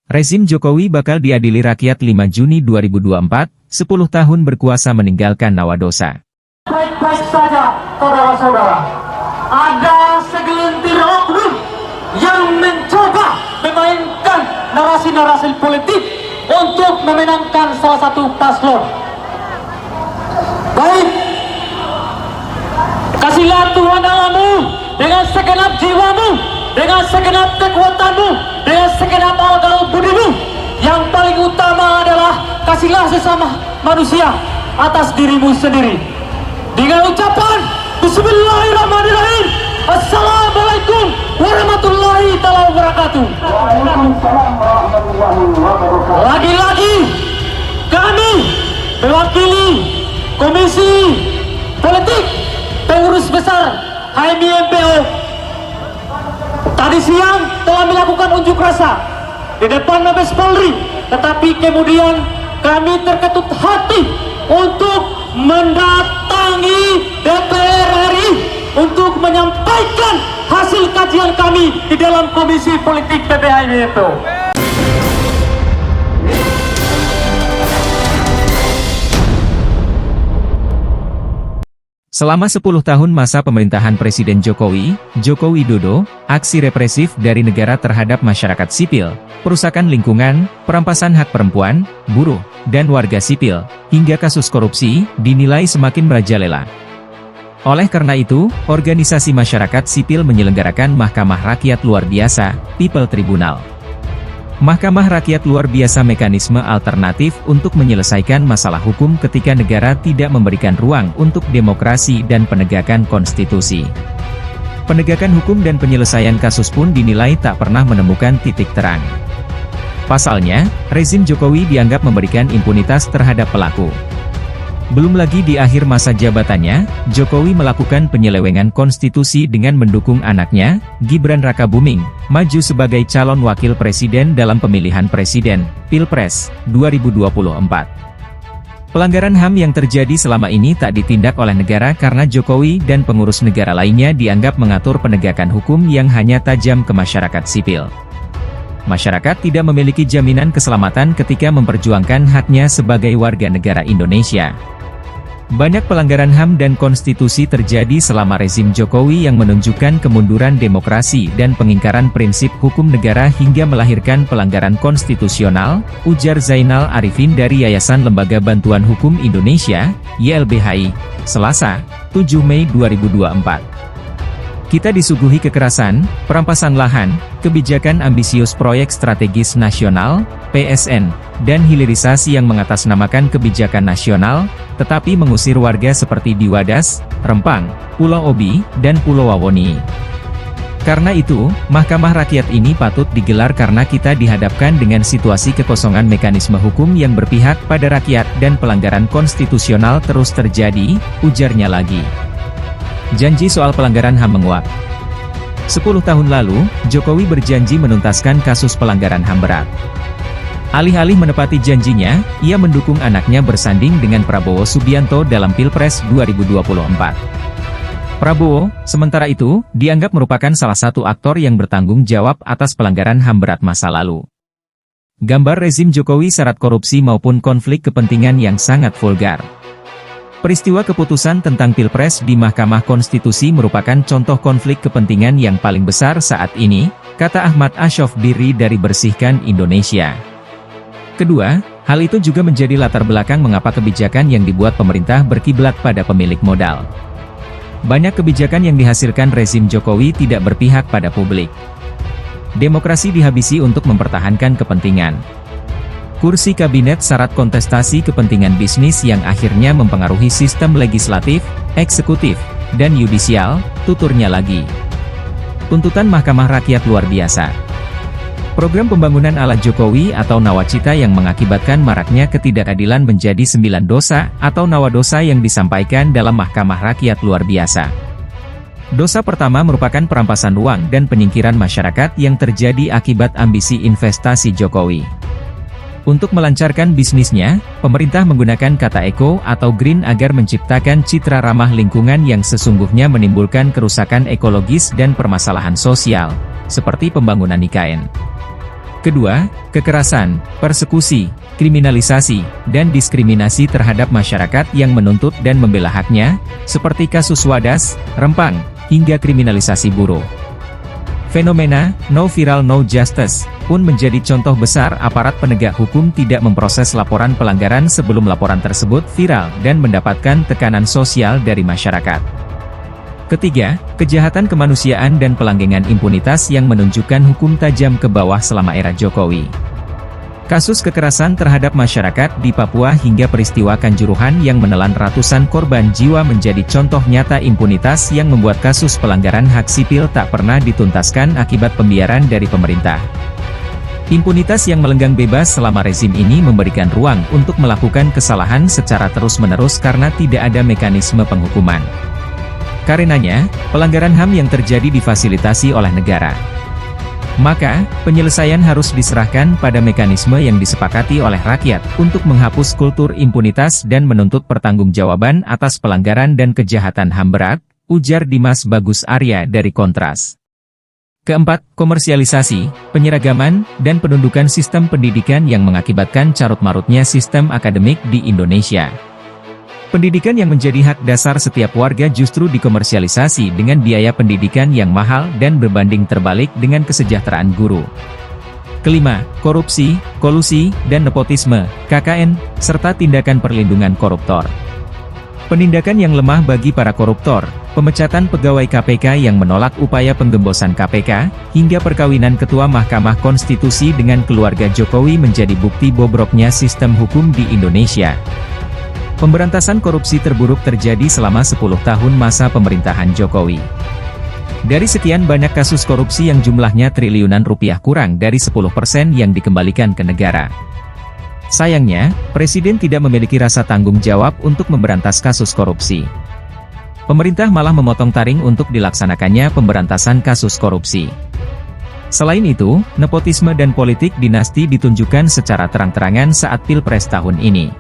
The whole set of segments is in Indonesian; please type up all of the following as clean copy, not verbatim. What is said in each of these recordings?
Rezim Jokowi bakal diadili rakyat 5 Juni 2024, 10 tahun berkuasa meninggalkan nawadosa. Baik-baik saja, saudara-saudara. Ada segelintir oknum yang mencoba memainkan narasi-narasi politik untuk memenangkan salah satu paslon. Baik, kasihlah Tuhan Allahmu dengan segenap jiwamu, dengan segenap kekuatanmu, dengan segenap akal budimu. Yang paling utama adalah kasihlah sesama manusia atas dirimu sendiri. Dengan ucapan Bismillahirrahmanirrahim, Assalamualaikum warahmatullahi wabarakatuh. Lagi-lagi kami mewakili Komisi Politik Pengurus Besar HMI-MPO tadi siang telah melakukan unjuk rasa di depan Mabes Polri, tetapi kemudian kami terketut hati untuk mendatangi DPR RI untuk menyampaikan hasil kajian kami di dalam Komisi Politik PPHMI-MPO. Selama 10 tahun masa pemerintahan Presiden Jokowi, Joko Widodo, aksi represif dari negara terhadap masyarakat sipil, perusakan lingkungan, perampasan hak perempuan, buruh, dan warga sipil, hingga kasus korupsi, dinilai semakin merajalela. Oleh karena itu, organisasi masyarakat sipil menyelenggarakan Mahkamah Rakyat Luar Biasa, People Tribunal. Mahkamah Rakyat Luar Biasa mekanisme alternatif untuk menyelesaikan masalah hukum ketika negara tidak memberikan ruang untuk demokrasi dan penegakan konstitusi. Penegakan hukum dan penyelesaian kasus pun dinilai tak pernah menemukan titik terang. Pasalnya, rezim Jokowi dianggap memberikan impunitas terhadap pelaku. Belum lagi di akhir masa jabatannya, Jokowi melakukan penyelewengan konstitusi dengan mendukung anaknya, Gibran Rakabuming, maju sebagai calon wakil presiden dalam pemilihan presiden, Pilpres, 2024. Pelanggaran HAM yang terjadi selama ini tak ditindak oleh negara karena Jokowi dan pengurus negara lainnya dianggap mengatur penegakan hukum yang hanya tajam ke masyarakat sipil. Masyarakat tidak memiliki jaminan keselamatan ketika memperjuangkan haknya sebagai warga negara Indonesia. Banyak pelanggaran HAM dan konstitusi terjadi selama rezim Jokowi yang menunjukkan kemunduran demokrasi dan pengingkaran prinsip hukum negara hingga melahirkan pelanggaran konstitusional, ujar Zainal Arifin dari Yayasan Lembaga Bantuan Hukum Indonesia, YLBHI, Selasa, 7 Mei 2024. Kita disuguhi kekerasan, perampasan lahan, kebijakan ambisius proyek strategis nasional, PSN, dan hilirisasi yang mengatasnamakan kebijakan nasional, tetapi mengusir warga seperti di Wadas, Rempang, Pulau Obi, dan Pulau Wawoni. Karena itu, Mahkamah Rakyat ini patut digelar karena kita dihadapkan dengan situasi kekosongan mekanisme hukum yang berpihak pada rakyat dan pelanggaran konstitusional terus terjadi, ujarnya lagi. Janji soal pelanggaran HAM menguap. 10 tahun lalu, Jokowi berjanji menuntaskan kasus pelanggaran HAM berat. Alih-alih menepati janjinya, ia mendukung anaknya bersanding dengan Prabowo Subianto dalam Pilpres 2024. Prabowo, sementara itu, dianggap merupakan salah satu aktor yang bertanggung jawab atas pelanggaran HAM berat masa lalu. Gambar rezim Jokowi syarat korupsi maupun konflik kepentingan yang sangat vulgar. Peristiwa keputusan tentang Pilpres di Mahkamah Konstitusi merupakan contoh konflik kepentingan yang paling besar saat ini, kata Ahmad Ashof Diri dari Bersihkan Indonesia. Kedua, hal itu juga menjadi latar belakang mengapa kebijakan yang dibuat pemerintah berkiblat pada pemilik modal. Banyak kebijakan yang dihasilkan rezim Jokowi tidak berpihak pada publik. Demokrasi dihabisi untuk mempertahankan kepentingan. Kursi kabinet syarat kontestasi kepentingan bisnis yang akhirnya mempengaruhi sistem legislatif, eksekutif, dan yudisial, tuturnya lagi. Tuntutan Mahkamah Rakyat Luar Biasa. Program pembangunan ala Jokowi atau nawacita yang mengakibatkan maraknya ketidakadilan menjadi 9 dosa atau nawadosa yang disampaikan dalam Mahkamah Rakyat Luar Biasa. Dosa pertama merupakan perampasan uang dan penyingkiran masyarakat yang terjadi akibat ambisi investasi Jokowi. Untuk melancarkan bisnisnya, pemerintah menggunakan kata eko atau green agar menciptakan citra ramah lingkungan yang sesungguhnya menimbulkan kerusakan ekologis dan permasalahan sosial, seperti pembangunan IKN. Kedua, kekerasan, persekusi, kriminalisasi, dan diskriminasi terhadap masyarakat yang menuntut dan membela haknya, seperti kasus Wadas, Rempang, hingga kriminalisasi buruh. Fenomena "no viral no justice" pun menjadi contoh besar aparat penegak hukum tidak memproses laporan pelanggaran sebelum laporan tersebut viral dan mendapatkan tekanan sosial dari masyarakat. Ketiga, kejahatan kemanusiaan dan pelanggengan impunitas yang menunjukkan hukum tajam ke bawah selama era Jokowi. Kasus kekerasan terhadap masyarakat di Papua hingga peristiwa Kanjuruhan yang menelan ratusan korban jiwa menjadi contoh nyata impunitas yang membuat kasus pelanggaran hak sipil tak pernah dituntaskan akibat pembiaran dari pemerintah. Impunitas yang melenggang bebas selama rezim ini memberikan ruang untuk melakukan kesalahan secara terus-menerus karena tidak ada mekanisme penghukuman. Karenanya, pelanggaran HAM yang terjadi difasilitasi oleh negara. Maka, penyelesaian harus diserahkan pada mekanisme yang disepakati oleh rakyat untuk menghapus kultur impunitas dan menuntut pertanggungjawaban atas pelanggaran dan kejahatan HAM berat, ujar Dimas Bagus Arya dari Kontras. Keempat, komersialisasi, penyeragaman, dan penundukan sistem pendidikan yang mengakibatkan carut-marutnya sistem akademik di Indonesia. Pendidikan yang menjadi hak dasar setiap warga justru dikomersialisasi dengan biaya pendidikan yang mahal dan berbanding terbalik dengan kesejahteraan guru. Kelima, korupsi, kolusi, dan nepotisme, KKN, serta tindakan perlindungan koruptor. Penindakan yang lemah bagi para koruptor, pemecatan pegawai KPK yang menolak upaya penggembosan KPK, hingga perkawinan Ketua Mahkamah Konstitusi dengan keluarga Jokowi menjadi bukti bobroknya sistem hukum di Indonesia. Pemberantasan korupsi terburuk terjadi selama 10 tahun masa pemerintahan Jokowi. Dari sekian banyak kasus korupsi yang jumlahnya triliunan rupiah kurang dari 10% yang dikembalikan ke negara. Sayangnya, Presiden tidak memiliki rasa tanggung jawab untuk memberantas kasus korupsi. Pemerintah malah memotong taring untuk dilaksanakannya pemberantasan kasus korupsi. Selain itu, nepotisme dan politik dinasti ditunjukkan secara terang-terangan saat Pilpres tahun ini.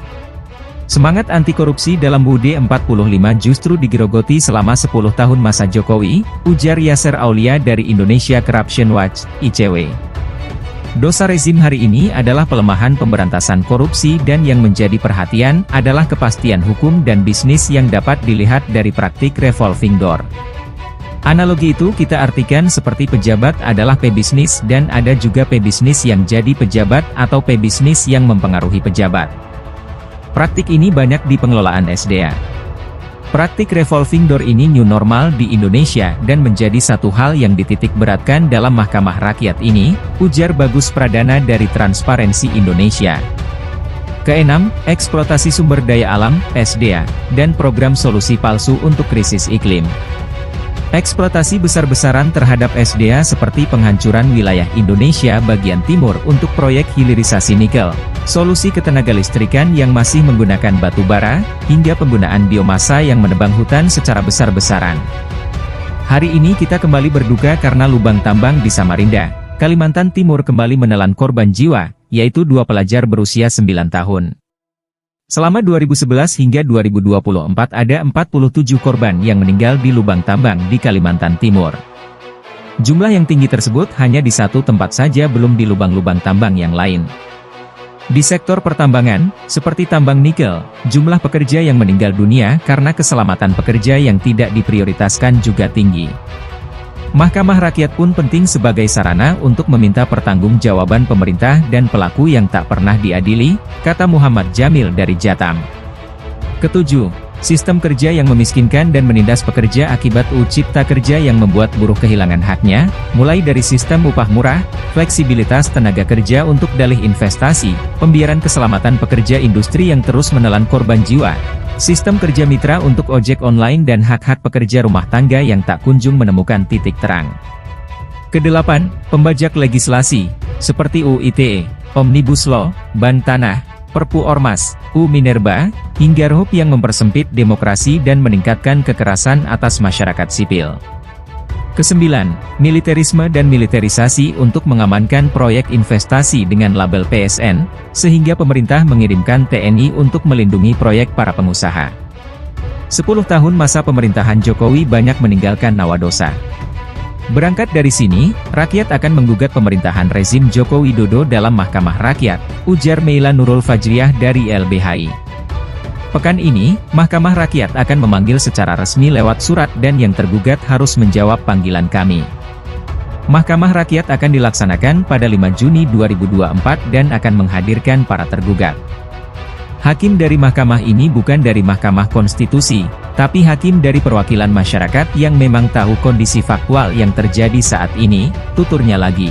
Semangat anti-korupsi dalam UUD 45 justru digerogoti selama 10 tahun masa Jokowi, ujar Yasser Aulia dari Indonesia Corruption Watch, ICW. Dosa rezim hari ini adalah pelemahan pemberantasan korupsi dan yang menjadi perhatian adalah kepastian hukum dan bisnis yang dapat dilihat dari praktik revolving door. Analogi itu kita artikan seperti pejabat adalah pebisnis dan ada juga pebisnis yang jadi pejabat atau pebisnis yang mempengaruhi pejabat. Praktik ini banyak di pengelolaan SDA. Praktik revolving door ini new normal di Indonesia dan menjadi satu hal yang dititik beratkan dalam Mahkamah Rakyat ini, ujar Bagus Pradana dari Transparency Indonesia. Keenam, eksploitasi sumber daya alam, SDA, dan program solusi palsu untuk krisis iklim. Eksploitasi besar-besaran terhadap SDA seperti penghancuran wilayah Indonesia bagian timur untuk proyek hilirisasi nikel, solusi ketenagalistrikan yang masih menggunakan batu bara, hingga penggunaan biomasa yang menebang hutan secara besar-besaran. Hari ini kita kembali berduka karena lubang tambang di Samarinda, Kalimantan Timur kembali menelan korban jiwa, yaitu 2 pelajar berusia 9 tahun. Selama 2011 hingga 2024 ada 47 korban yang meninggal di lubang tambang di Kalimantan Timur. Jumlah yang tinggi tersebut hanya di satu tempat saja, belum di lubang-lubang tambang yang lain. Di sektor pertambangan, seperti tambang nikel, jumlah pekerja yang meninggal dunia karena keselamatan pekerja yang tidak diprioritaskan juga tinggi. Mahkamah Rakyat pun penting sebagai sarana untuk meminta pertanggungjawaban pemerintah dan pelaku yang tak pernah diadili, kata Muhammad Jamil dari Jatam. Ketujuh, sistem kerja yang memiskinkan dan menindas pekerja akibat UU Cipta Kerja yang membuat buruh kehilangan haknya, mulai dari sistem upah murah, fleksibilitas tenaga kerja untuk dalih investasi, pembiaran keselamatan pekerja industri yang terus menelan korban jiwa, sistem kerja mitra untuk ojek online dan hak-hak pekerja rumah tangga yang tak kunjung menemukan titik terang. Kedelapan, pembajak legislasi, seperti UU ITE, Omnibus Law, Ban Tanah, Perpu Ormas, UU Minerba, hingga RUU yang mempersempit demokrasi dan meningkatkan kekerasan atas masyarakat sipil. Kesembilan, militerisme dan militerisasi untuk mengamankan proyek investasi dengan label PSN, sehingga pemerintah mengirimkan TNI untuk melindungi proyek para pengusaha. 10 tahun masa pemerintahan Jokowi banyak meninggalkan nawa dosa. Berangkat dari sini, rakyat akan menggugat pemerintahan rezim Joko Widodo dalam Mahkamah Rakyat, ujar Meila Nurul Fajriah dari LBHI. Pekan ini, Mahkamah Rakyat akan memanggil secara resmi lewat surat dan yang tergugat harus menjawab panggilan kami. Mahkamah Rakyat akan dilaksanakan pada 5 Juni 2024 dan akan menghadirkan para tergugat. Hakim dari mahkamah ini bukan dari Mahkamah Konstitusi, tapi hakim dari perwakilan masyarakat yang memang tahu kondisi faktual yang terjadi saat ini, tuturnya lagi.